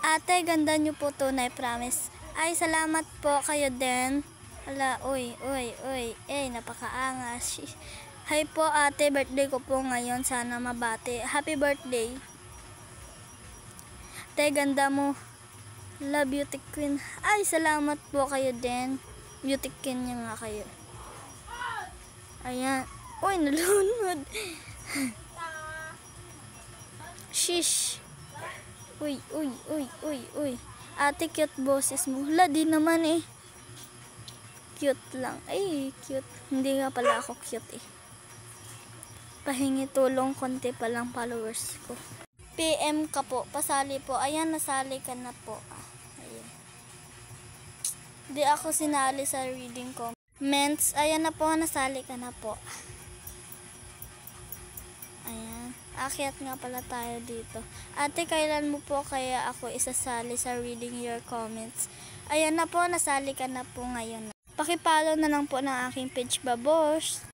Ate, ganda nyo po tunay, promise. Ay, salamat po kayo din. Hala, uy, napakaangas. Hi po ate, birthday ko po ngayon. Sana mabati. Happy birthday. Ate, ganda mo. La, beauty queen. Ay, salamat po kayo din. Beauty queen niya nga kayo. Ayan. Uy, nalunod. Shish. Uy. Ate, cute boses mo. Hala, di naman eh. Cute lang. Ay, cute. Hindi nga pala ako cute eh. Pahingi tulong, konti pa lang followers ko. PM ka po, pasali po. Ayan, nasali ka na po. Ayan. Di ako sinali sa reading comments. Ayan na po, nasali ka na po. Ayan. Akyat nga pala tayo dito. Ate, kailan mo po kaya ako isasali sa reading your comments? Ayan na po, nasali ka na po ngayon. Pakipollow na lang po ng aking page, babosh.